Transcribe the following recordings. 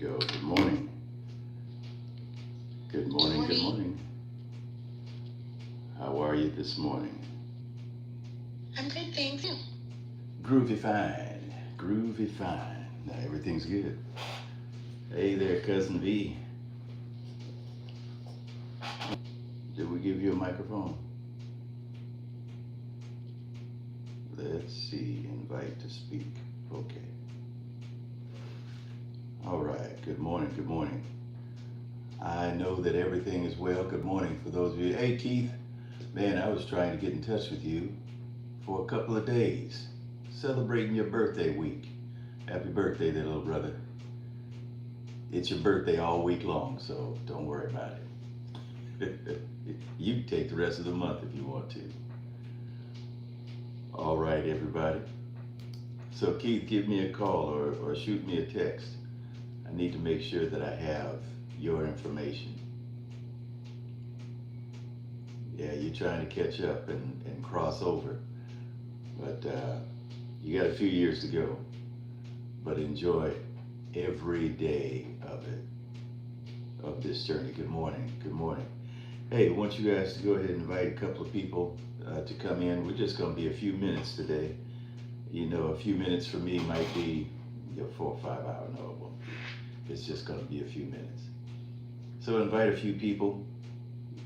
go. Good morning. Good morning. Good morning. How are you this morning? I'm good, thanks. You? Groovy fine. Groovy fine. Now everything's good. Hey there, cousin V. Did we give you a microphone? Let's see. Invite to speak. Okay. All right. Good morning. Good morning. I know that everything is well. Good morning for those of you. Hey, Keith. Man, I was trying to get in touch with you for a couple of days, celebrating your birthday week. Happy birthday there, little brother. It's your birthday all week long, so don't worry about it. You can take the rest of the month if you want to. All right, everybody. So Keith, give me a call or shoot me a text. I need to make sure that I have your information. Yeah, you're trying to catch up and cross over, but you got a few years to go. But enjoy every day of it, of this journey. Good morning. Good morning. Hey, I want you guys to go ahead and invite a couple of people to come in. We're just going to be a few minutes today. You know, a few minutes for me might be 4 or 5 hours. No, it won't be. It's just going to be a few minutes. So invite a few people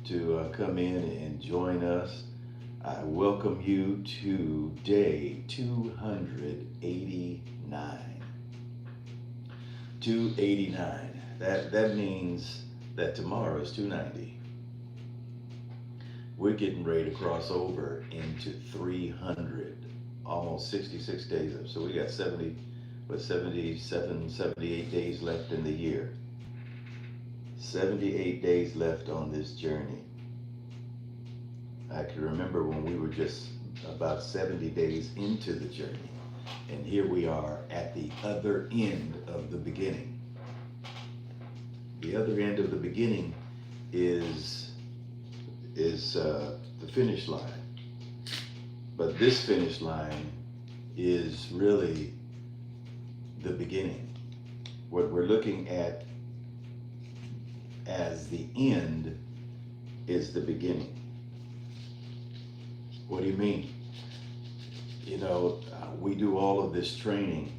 to come in and join us. I welcome you to day 289. 289. That means that tomorrow is 290. We're getting ready to cross over into 300, almost 66 days up. So we got 77, 78 days left in the year. 78 days left on this journey. I can remember when we were just about 70 days into the journey, and here we are at the other end of the beginning. The other end of the beginning is the finish line, but this finish line is really the beginning. What we're looking at as the end is the beginning. What do you mean? You know, we do all of this training,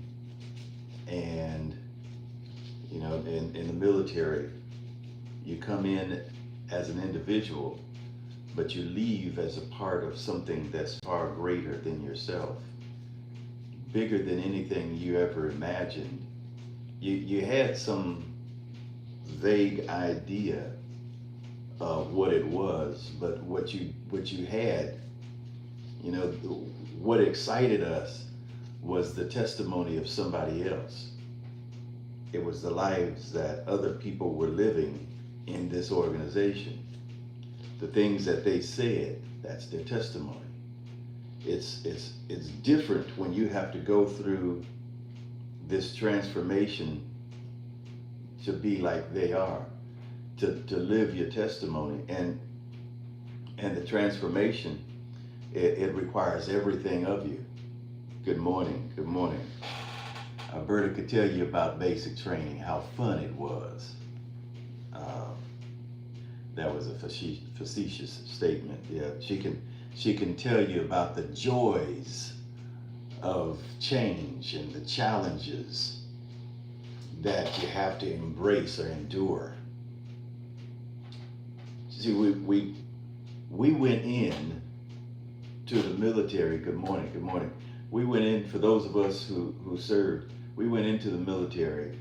and you know, in the military, you come in as an individual, but you leave as a part of something that's far greater than yourself, bigger than anything you ever imagined. You had some vague idea of what it was, but what you had, you know, what excited us was the testimony of somebody else. It was the lives that other people were living in this organization. The things that they said, that's their testimony. It's different when you have to go through this transformation to be like they are, to live your testimony, and the transformation, it requires everything of you. Good morning. Good morning. Berta could tell you about basic training, how fun it was. That was a facetious statement. Yeah, she can tell you about the joys of change and the challenges that you have to embrace or endure. See, we went in to the military. Good morning. Good morning. We went in, for those of us who served, we went into the military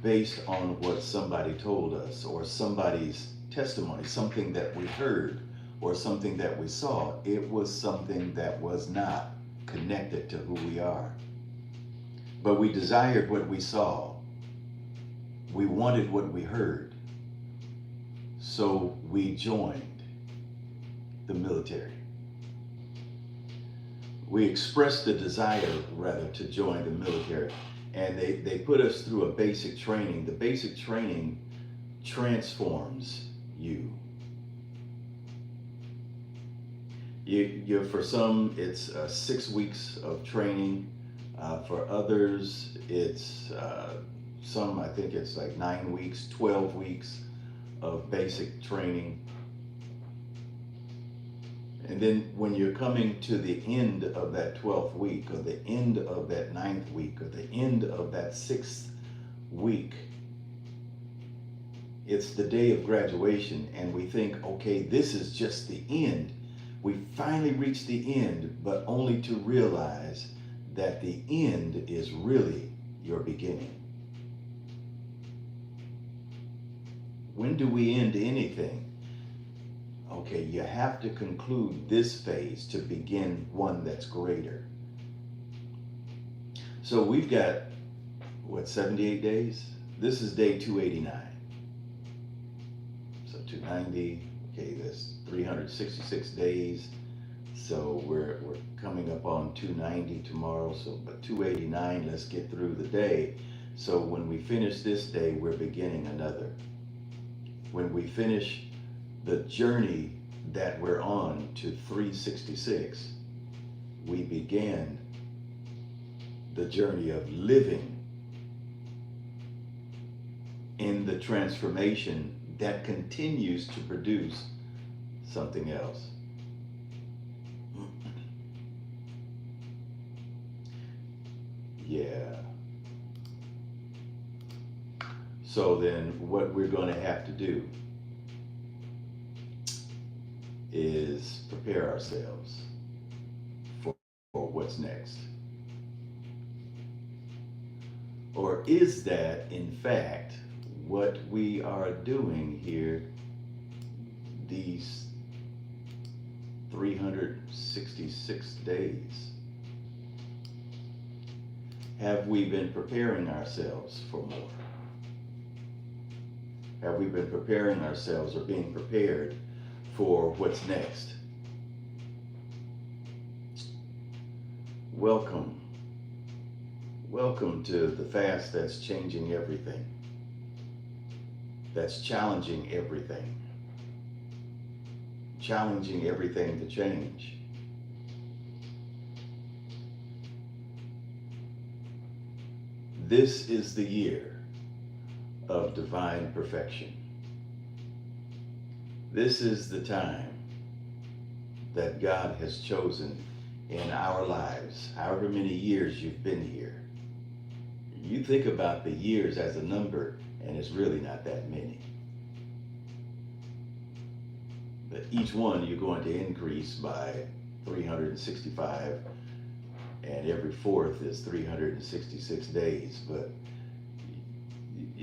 based on what somebody told us, or somebody's testimony, something that we heard, or something that we saw. It was something that was not connected to who we are. But we desired what we saw. We wanted what we heard. So we joined the military. We expressed the desire, rather, to join the military. And they put us through a basic training. The basic training transforms you. For some, it's 6 weeks of training. For others, it's some, I think it's like 9 weeks, 12 weeks of basic training. And then when you're coming to the end of that 12th week, or the end of that 9th week, or the end of that 6th week, it's the day of graduation, and we think, okay, this is just the end. We finally reached the end, but only to realize that the end is really your beginning. When do we end anything? Okay, you have to conclude this phase to begin one that's greater. So we've got, what, 78 days? This is day 289. So 290, okay, that's 366 days. So we're coming up on 290 tomorrow, so but 289, let's get through the day. So when we finish this day, we're beginning another. When we finish the journey that we're on to 366, we began the journey of living in the transformation that continues to produce something else. Yeah. So then what we're going to have to do is prepare ourselves for what's next. Or is that, in fact, what we are doing here these 366 days? Have we been preparing ourselves for more? Have we been preparing ourselves or being prepared for what's next? Welcome. Welcome to the fast that's changing everything. That's challenging everything. Challenging everything to change. This is the year of divine perfection. This is the time that God has chosen in our lives, however many years you've been here. You think about the years as a number, and it's really not that many. But each one you're going to increase by 365, and every fourth is 366 days. But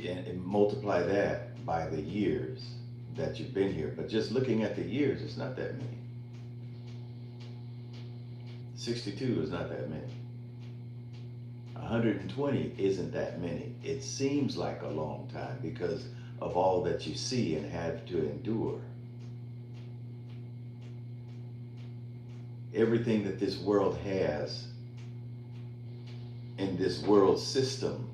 and multiply that by the years that you've been here. But just looking at the years, it's not that many. 62 is not that many. 120 isn't that many. It seems like a long time because of all that you see and have to endure. Everything that this world has in this world system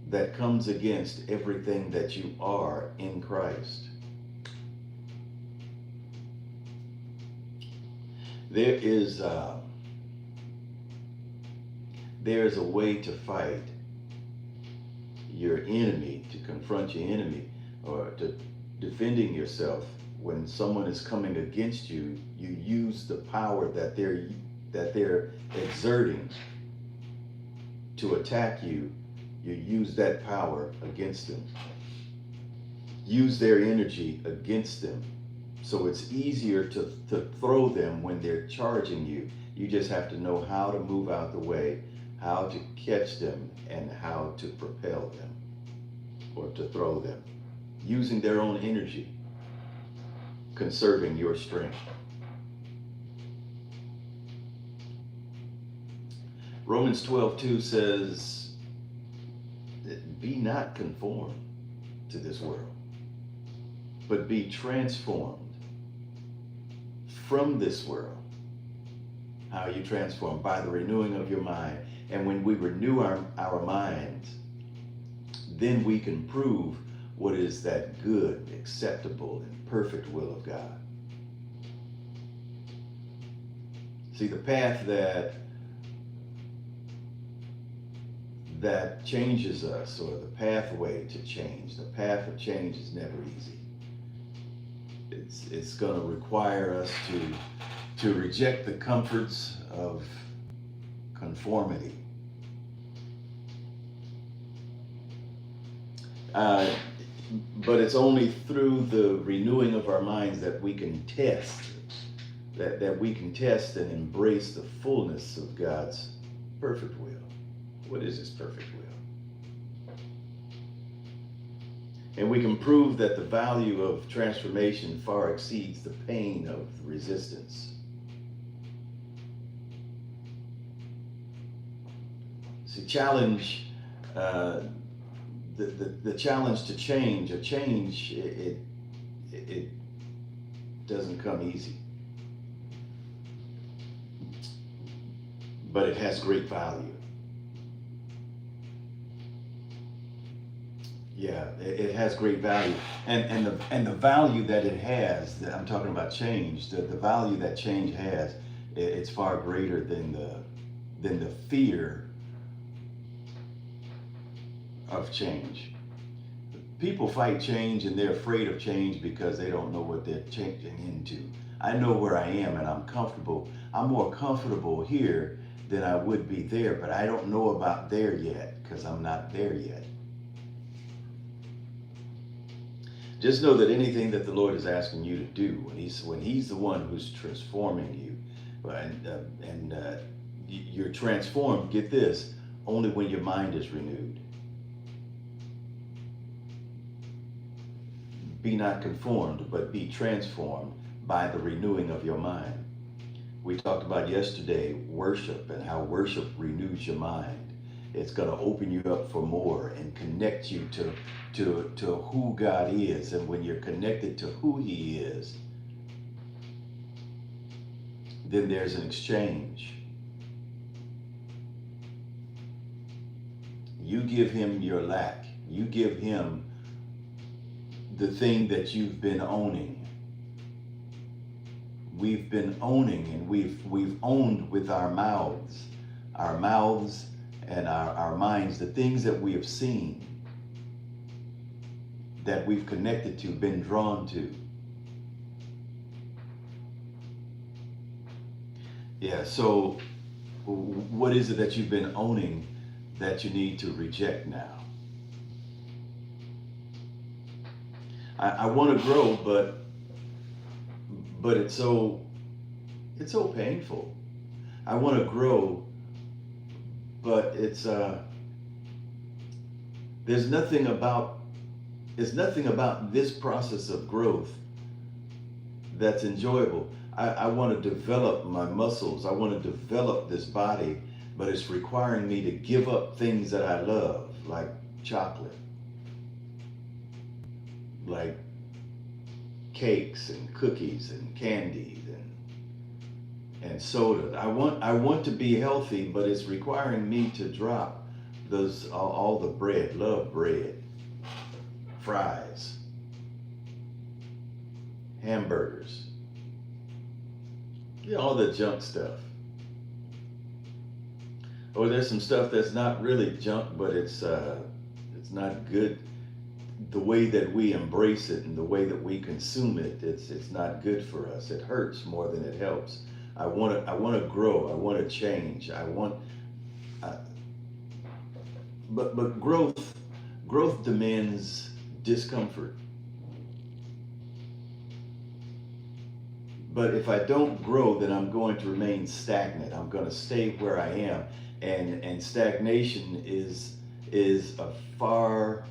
that comes against everything that you are in Christ. There's a way to fight your enemy, to confront your enemy, or to defending yourself. When someone is coming against you, you use the power that they're exerting to attack you. You use that power against them. Use their energy against them. So it's easier to throw them when they're charging you. You just have to know how to move out the way, how to catch them, and how to propel them or to throw them. Using their own energy, conserving your strength. Romans 12:2 says, be not conformed to this world, but be transformed from this world. How are you transformed? By the renewing of your mind. And when we renew our minds, then we can prove what is that good, acceptable, and perfect will of God. See, the path that that changes us, or the pathway to change. The path of change is never easy. It's going to require us to reject the comforts of conformity. But it's only through the renewing of our minds that we can test, that we can test and embrace the fullness of God's perfect will. What is His perfect will? And we can prove that the value of transformation far exceeds the pain of resistance. See, challenge, the challenge to change, it doesn't come easy. But it has great value. Yeah, it has great value, and the value that it has, that I'm talking about change, the value that change has, it's far greater than the fear of change. People fight change, and they're afraid of change because they don't know what they're changing into. I know where I am, and I'm comfortable. I'm more comfortable here than I would be there, but I don't know about there yet because I'm not there yet. Just know that anything that the Lord is asking you to do, when He's the one who's transforming you, and you're transformed, get this, only when your mind is renewed. Be not conformed, but be transformed by the renewing of your mind. We talked about yesterday worship, and how worship renews your mind. It's going to open you up for more and connect you to who God is. And when you're connected to who He is, then there's an exchange. You give Him your lack. You give Him the thing that you've been owning. We've been owning, and we've owned with our mouths and our minds, the things that we have seen, that we've connected to, been drawn to. Yeah, so what is it that you've been owning that you need to reject now? I want to grow, but it's so painful. I want to grow, but it's there's nothing about this process of growth that's enjoyable. I want to develop my muscles. I want to develop this body, but it's requiring me to give up things that I love, like chocolate, like cakes and cookies and candies and soda. I want to be healthy, but it's requiring me to drop those all the bread. Love bread, fries, hamburgers, all the junk stuff. Or there's some stuff that's not really junk, but it's not good. The way that we embrace it and the way that we consume it, it's not good for us. It hurts more than it helps. I want to grow. I want to change. But growth demands discomfort. But if I don't grow, then I'm going to remain stagnant. I'm going to stay where I am, and stagnation is a far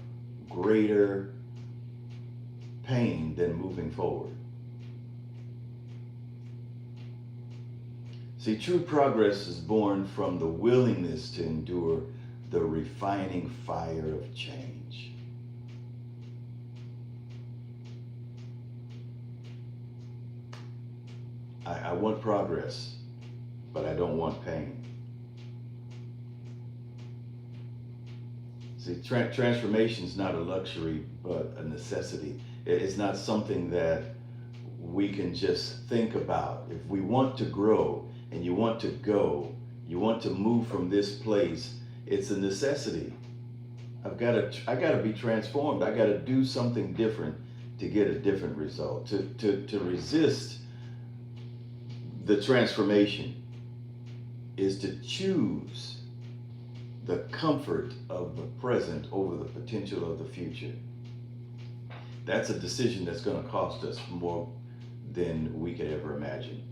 greater pain than moving forward. See, true progress is born from the willingness to endure the refining fire of change. I want progress, but I don't want pain. See, transformation is not a luxury, but a necessity. It's not something that we can just think about. If we want to grow and you want to go, you want to move from this place, It's a necessity. I gotta be transformed. I gotta do something different to get a different result. To resist the transformation is to choose the comfort of the present over the potential of the future. That's a decision that's going to cost us more than we could ever imagine.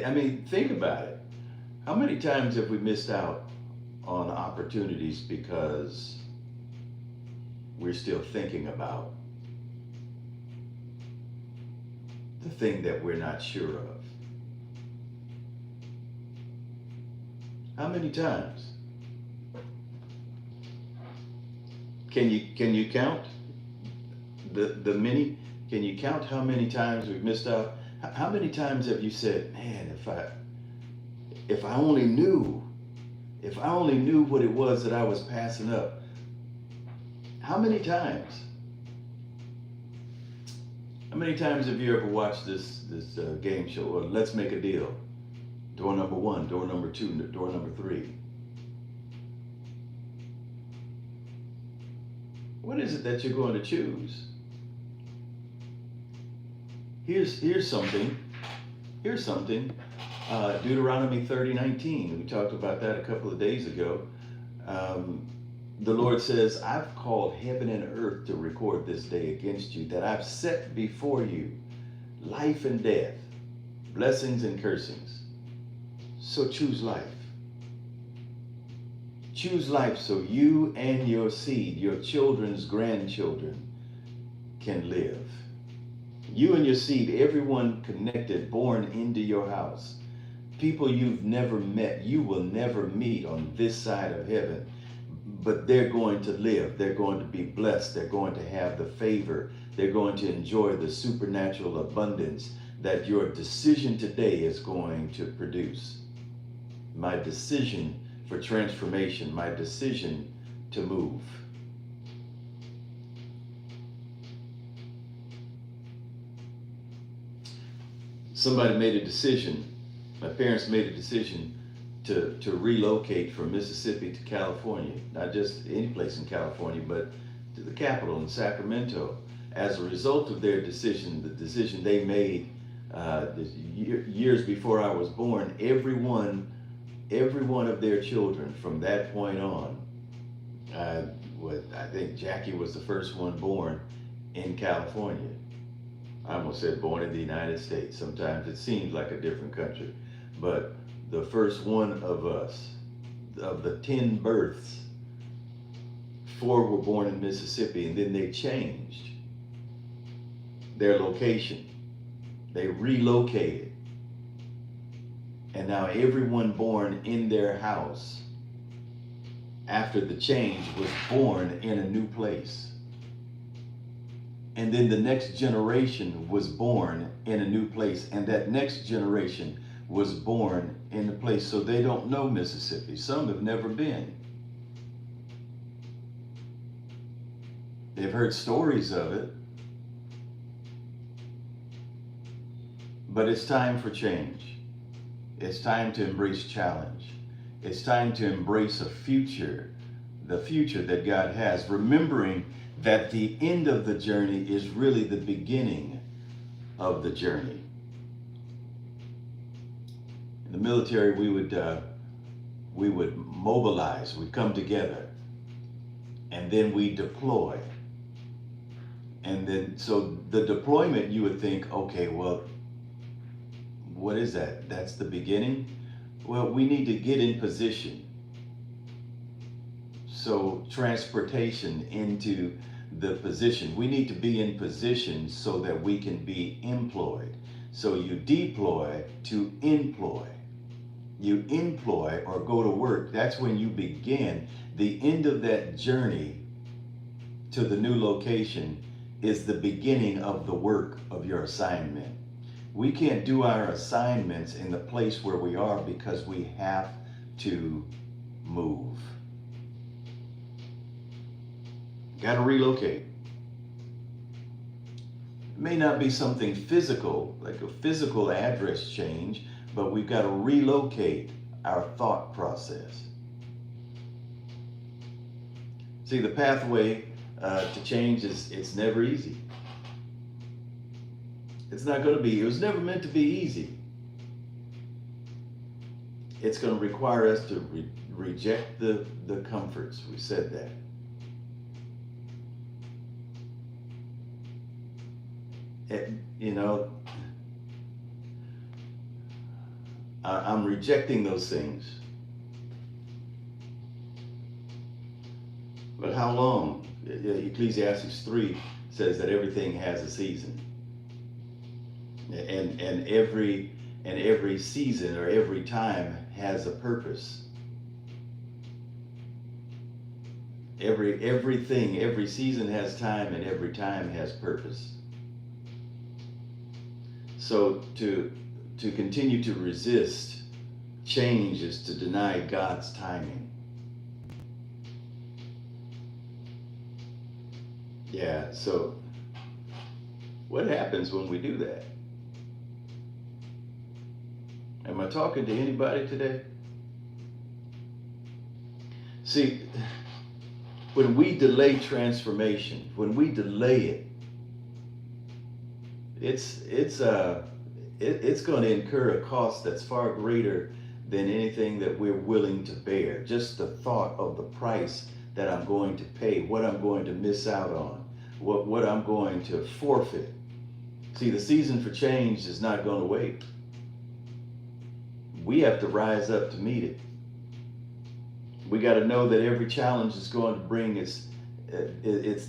I mean, think about it. How many times have we missed out on opportunities because we're still thinking about the thing that we're not sure of? How many times? Can you count the many? Can you count how many times we've missed out? How many times have you said, "Man, if I only knew, if I only knew what it was that I was passing up." How many times? How many times have you ever watched this game show? Or Let's Make a Deal. Door number 1, door number 2, door number 3. What is it that you're going to choose? Here's something. Here's something. Deuteronomy 30:19. We talked about that a couple of days ago. The Lord says, "I've called heaven and earth to record this day against you, that I've set before you life and death, blessings and cursings. So choose life. Choose life so you and your seed, your children's grandchildren, can live. You and your seed, everyone connected, born into your house, people you've never met, you will never meet on this side of heaven, but they're going to live. They're going to be blessed. They're going to have the favor. They're going to enjoy the supernatural abundance that your decision today is going to produce." My decision for transformation, my decision to move. Somebody made a decision, my parents made a decision to relocate from Mississippi to California, not just any place in California, but to the capital in Sacramento. As a result of their decision, the decision they made years before I was born, every one of their children from that point on, I think Jackie was the first one born in California. I almost said born in the United States. Sometimes it seems like a different country. But the first one of us, of the 10 births, 4 were born in Mississippi, and then they changed their location. They relocated. And now everyone born in their house after the change was born in a new place. And then the next generation was born in a new place, and that next generation was born in a place. So they don't know Mississippi. Some have never been. They've heard stories of it. But it's time for change. It's time to embrace challenge. It's time to embrace a future, the future that God has, remembering that the end of the journey is really the beginning of the journey. In the military, we would mobilize, we'd come together, and then we deploy. And then, so the deployment, you would think, okay, well, what is that? That's the beginning? Well, we need to get in position. So transportation into the position. We need to be in position so that we can be employed. So you deploy to employ. You employ or go to work. That's when you begin. The end of that journey to the new location is the beginning of the work of your assignment. We can't do our assignments in the place where we are because we have to move. Got to relocate. It may not be something physical, like a physical address change, but we've got to relocate our thought process. See, the pathway to change it's never easy. It's not going to be. It was never meant to be easy. It's going to require us to reject the comforts. We said that. You know, I'm rejecting those things. But how long? Ecclesiastes 3 says that everything has a season. And every season or every time has a purpose. Every season has time, and every time has purpose. So to continue to resist change is to deny God's timing. Yeah, so what happens when we do that? Am I talking to anybody today? See, when we delay transformation, when we delay it, it's going to incur a cost that's far greater than anything that we're willing to bear. Just the thought of the price that I'm going to pay, what I'm going to miss out on, what I'm going to forfeit. See, the season for change is not going to wait. We have to rise up to meet it. We got to know that every challenge is going to bring it's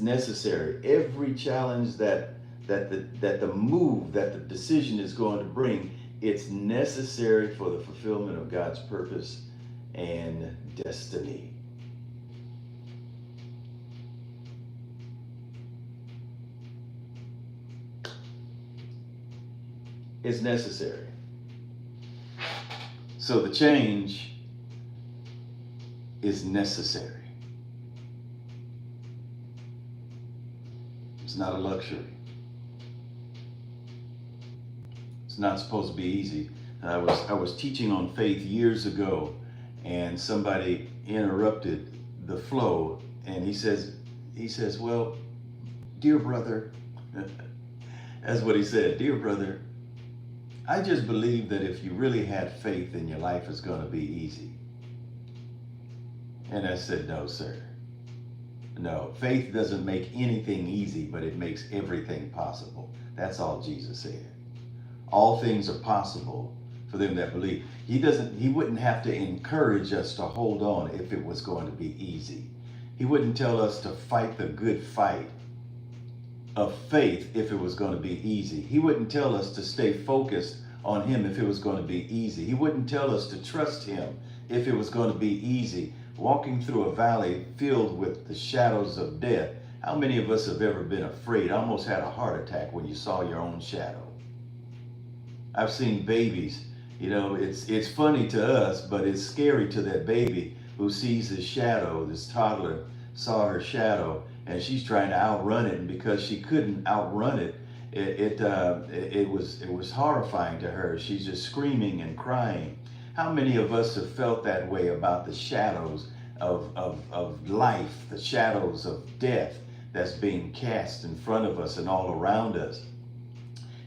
necessary. Every challenge that the move, that the decision is going to bring, it's necessary for the fulfillment of God's purpose and destiny. It's necessary. So the change is necessary. It's not a luxury. It's not supposed to be easy. I was teaching on faith years ago, and somebody interrupted the flow, and he says, well, dear brother, that's what he said, dear brother, I just believe that if you really had faith, then your life is going to be easy. And I said, no, sir. No, faith doesn't make anything easy, but it makes everything possible. That's all Jesus said. All things are possible for them that believe. He wouldn't have to encourage us to hold on if it was going to be easy. He wouldn't tell us to fight the good fight of faith if it was going to be easy. He wouldn't tell us to stay focused on him if it was going to be easy. He wouldn't tell us to trust him if it was going to be easy. Walking through a valley filled with the shadows of death. How many of us have ever been afraid, almost had a heart attack when you saw your own shadow? I've seen babies, it's funny to us, but it's scary to that baby who sees his shadow. This toddler saw her shadow, and she's trying to outrun it, and because she couldn't outrun it, it was horrifying to her. She's just screaming and crying. How many of us have felt that way about the shadows of life, the shadows of death that's being cast in front of us and all around us?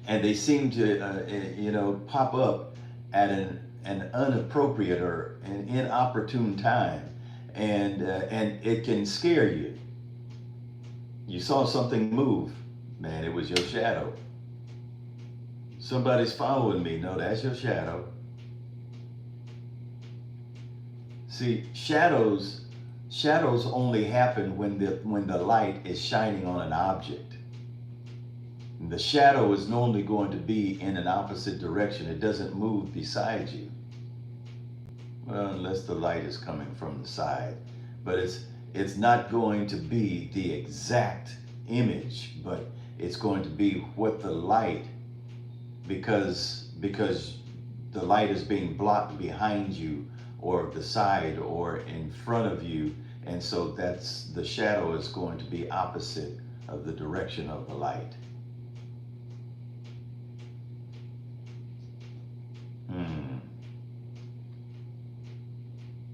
And they seem to, pop up at an inappropriate or an inopportune time, and it can scare you. You saw something move, man, it was your shadow. Somebody's following me. No, that's your shadow. See, shadows only happen when the light is shining on an object. The shadow is normally going to be in an opposite direction. It doesn't move beside you. Well, unless the light is coming from the side. But it's not going to be the exact image, but it's going to be what the light, because the light is being blocked behind you or the side or in front of you, and so that's the shadow is going to be opposite of the direction of the light.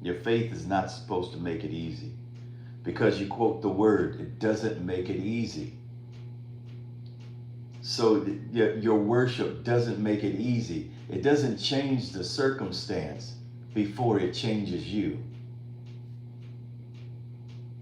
Your faith is not supposed to make it easy. Because you quote the word, it doesn't make it easy. So your worship doesn't make it easy. It doesn't change the circumstance before it changes you.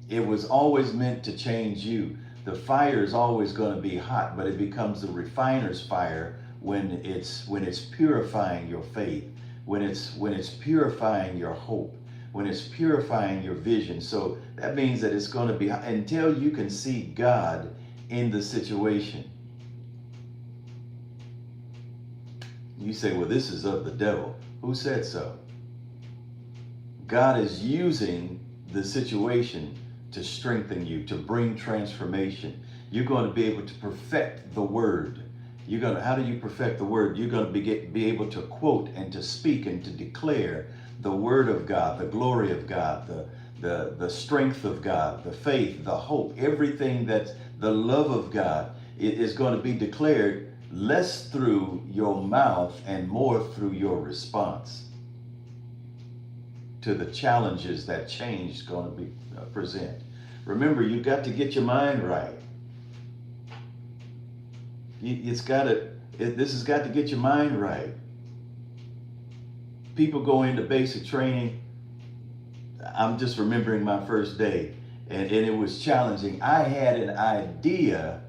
It was always meant to change you. The fire is always going to be hot, but it becomes the refiner's fire when it's purifying your faith, when it's purifying your hope, when it's purifying your vision. So that means that it's going to be until you can see God in the situation. You say, well, this is of the devil. Who said so? God is using the situation to strengthen you, to bring transformation. You're going to be able to perfect the word. How do you perfect the word? You're going to be able to quote and to speak and to declare the word of God, the glory of God, the strength of God, the faith, the hope, everything that's the love of God. It is going to be declared less through your mouth and more through your response to the challenges that change is going to be present. Remember, you've got to get your mind right. This has got to get your mind right. People go into basic training. I'm just remembering my first day, and it was challenging. I had an idea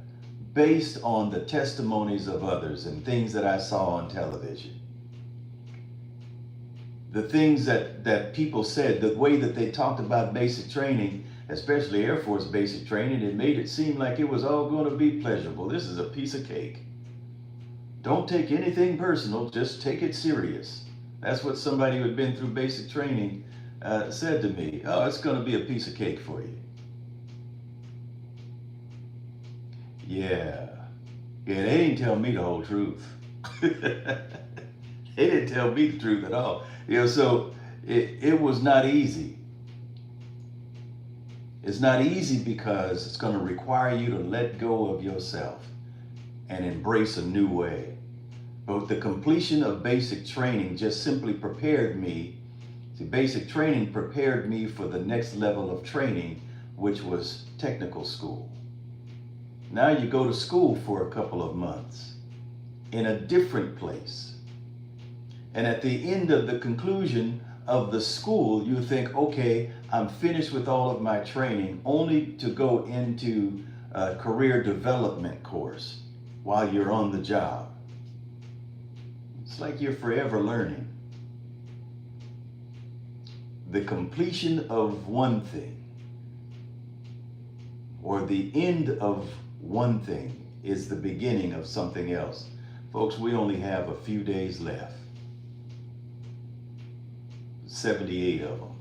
based on the testimonies of others and things that I saw on television. The things that people said, the way that they talked about basic training, especially Air Force basic training, it made it seem like it was all going to be pleasurable. This is a piece of cake. Don't take anything personal, just take it serious. That's what somebody who had been through basic training said to me. Oh, it's going to be a piece of cake for you. Yeah, they didn't tell me the whole truth. They didn't tell me the truth at all. So it was not easy. It's not easy because it's going to require you to let go of yourself and embrace a new way. But the completion of basic training just simply prepared me. See, basic training prepared me for the next level of training, which was technical school. Now you go to school for a couple of months in a different place. And at the end of the conclusion of the school, you think, okay, I'm finished with all of my training, only to go into a career development course while you're on the job. It's like you're forever learning. The completion of one thing, or the end of one thing, is the beginning of something else. Folks, we only have a few days left. 78 of them.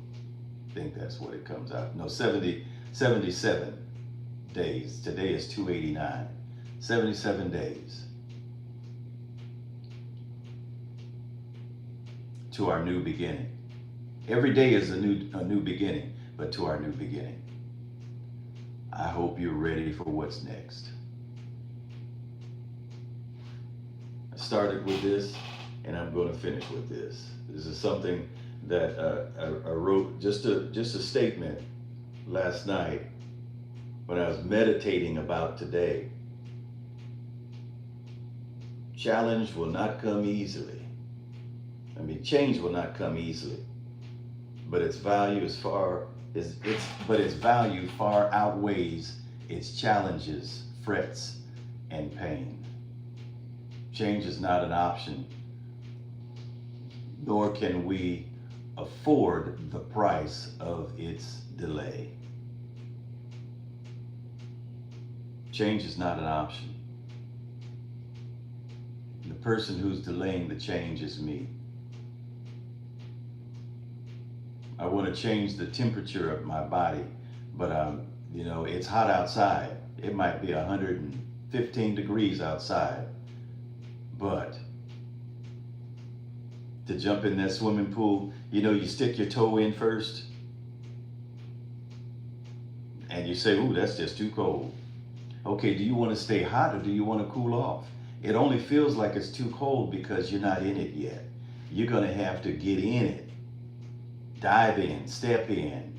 I think that's what it comes out. No, 77 days. Today is 289. 77 days to our new beginning. Every day is a new beginning, but to our new beginning. I hope you're ready for what's next. I started with this, and I'm going to finish with this. This is something that I wrote, just a statement last night when I was meditating about today. Challenge will not come easily. Change will not come easily, but its value far outweighs its challenges, frets, and pain. Change is not an option, nor can we afford the price of its delay. Change is not an option. The person who's delaying the change is me. I want to change the temperature of my body, but it's hot outside. It might be 115 degrees outside, but to jump in that swimming pool, you stick your toe in first, and you say, ooh, that's just too cold. Okay, do you want to stay hot or do you want to cool off? It only feels like it's too cold because you're not in it yet. You're going to have to get in it. Dive in, step in,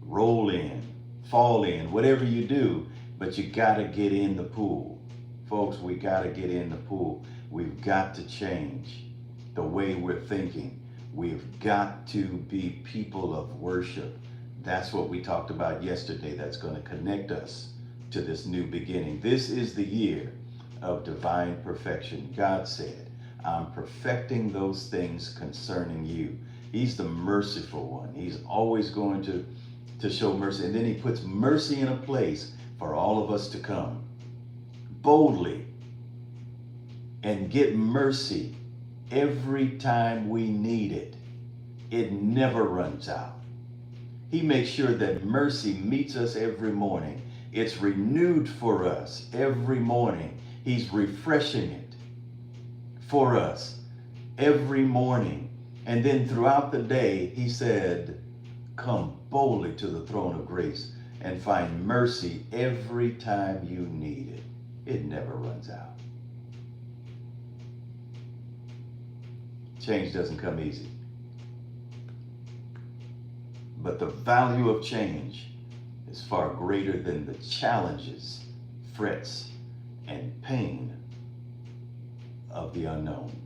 roll in, fall in, whatever you do, but you got to get in the pool. Folks, we got to get in the pool. We've got to change the way we're thinking. We've got to be people of worship. That's what we talked about yesterday. That's going to connect us to this new beginning. This is the year of divine perfection. God said, I'm perfecting those things concerning you. He's the merciful one. He's always going to show mercy. And then he puts mercy in a place for all of us to come boldly and get mercy every time we need it. It never runs out. He makes sure that mercy meets us every morning. It's renewed for us every morning. He's refreshing it for us every morning. And then throughout the day, he said, come boldly to the throne of grace and find mercy every time you need it. It never runs out. Change doesn't come easy. But the value of change is far greater than the challenges, frets, and pain of the unknown.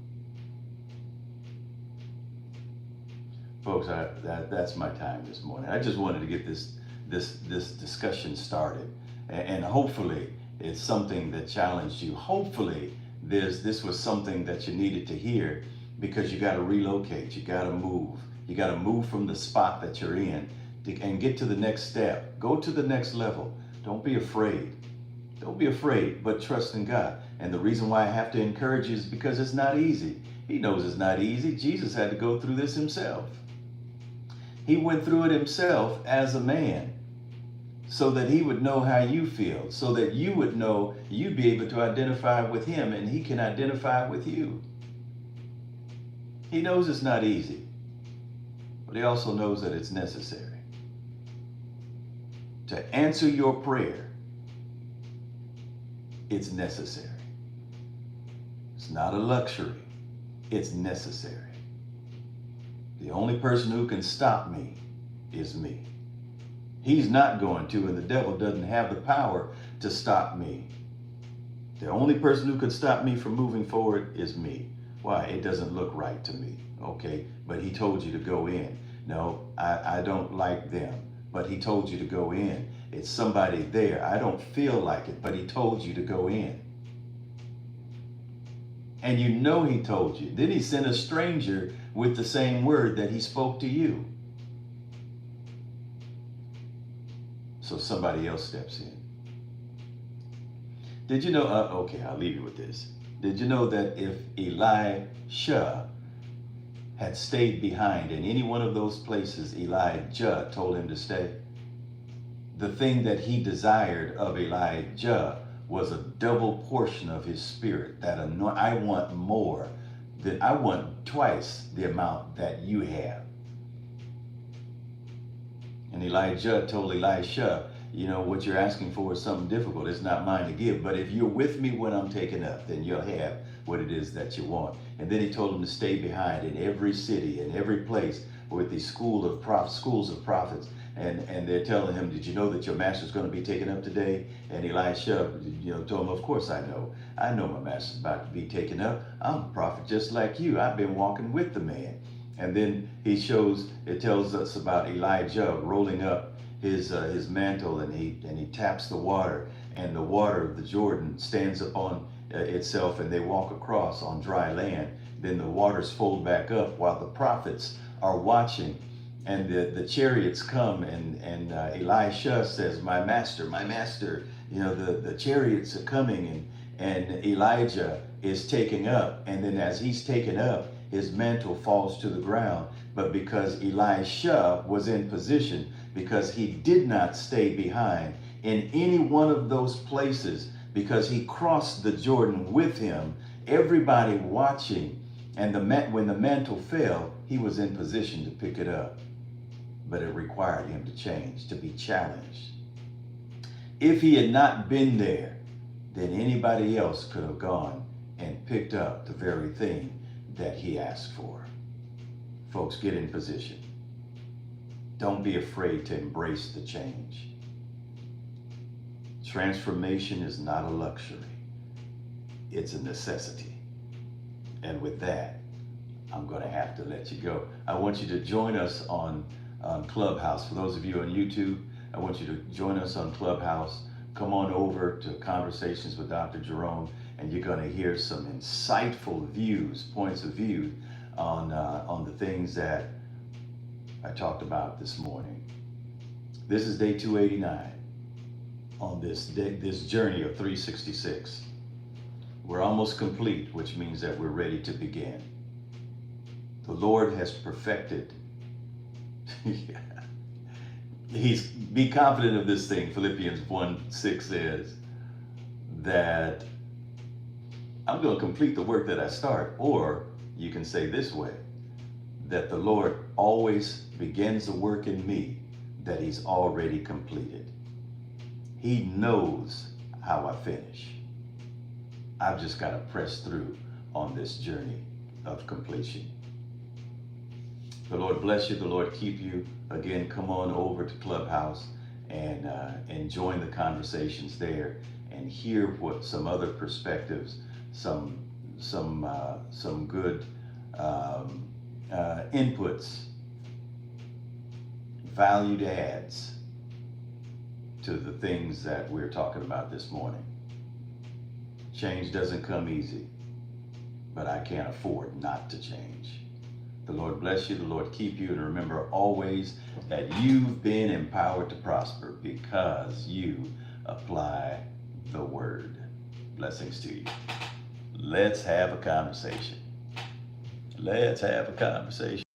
Folks, that's my time this morning. I just wanted to get this discussion started, and hopefully it's something that challenged you. Hopefully this was something that you needed to hear, because you got to relocate, you got to move. You got to move from the spot that you're in and get to the next step. Go to the next level. Don't be afraid. Don't be afraid, but trust in God. And the reason why I have to encourage you is because it's not easy. He knows it's not easy. Jesus had to go through this himself. He went through it himself as a man so that he would know how you feel, so that you would know, you'd be able to identify with him and he can identify with you. He knows it's not easy. But he also knows that it's necessary. To answer your prayer, it's necessary. It's not a luxury. It's necessary. The only person who can stop me is me. He's not going to, and the devil doesn't have the power to stop me. The only person who can stop me from moving forward is me. Why? It doesn't look right to me. Okay, but he told you to go in. No, I don't like them, but he told you to go in. It's somebody there. I don't feel like it, but he told you to go in. And you know he told you. Then he sent a stranger with the same word that he spoke to you. So somebody else steps in. Did you know, okay, I'll leave you with this. Did you know that if Elisha had stayed behind in any one of those places Elijah told him to stay, the thing that he desired of Elijah was a double portion of his spirit. That I want more, that I want twice the amount that you have. And Elijah told Elisha, you know, what you're asking for is something difficult. It's not mine to give. But if you're with me when I'm taken up, then you'll have what it is that you want. And then he told him to stay behind in every city, in every place with these schools of prophets. And they're telling him, did you know that your master's going to be taken up today? And Elisha, told him, of course I know. I know my master's about to be taken up. I'm a prophet just like you. I've been walking with the man. And then it tells us about Elijah rolling up his mantle, and he taps the water, and the water of the Jordan stands upon itself, and they walk across on dry land. Then the waters fold back up while the prophets are watching, and the chariots come, and Elisha says, my master, the chariots are coming, and Elijah is taken up, and then as he's taken up, his mantle falls to the ground. But because Elisha was in position, because he did not stay behind in any one of those places, because he crossed the Jordan with him, everybody watching, and when the mantle fell, he was in position to pick it up. But it required him to change, to be challenged. If he had not been there, then anybody else could have gone and picked up the very thing that he asked for. Folks, get in position. Don't be afraid to embrace the change. Transformation is not a luxury. It's a necessity. And with that, I'm going to have to let you go. I want you to join us on Clubhouse. For those of you on YouTube, I want you to join us on Clubhouse. Come on over to Conversations with Dr. Jerome, and you're going to hear some insightful views, points of view on the things that I talked about this morning. This is day 289 on this journey of 366. We're almost complete, which means that we're ready to begin. The Lord has perfected. Be confident of this thing. Philippians 1:6 says that I'm going to complete the work that I start. Or you can say this way, that the Lord always begins the work in me that he's already completed. He knows how I finish. I've just got to press through on this journey of completion. The Lord bless you. The Lord keep you. Again, come on over to Clubhouse and join the conversations there and hear what some other perspectives, some good inputs, valued adds to the things that we're talking about this morning. Change doesn't come easy, but I can't afford not to change. The Lord bless you, the Lord keep you, and remember always that you've been empowered to prosper because you apply the word. Blessings to you. Let's have a conversation. Let's have a conversation.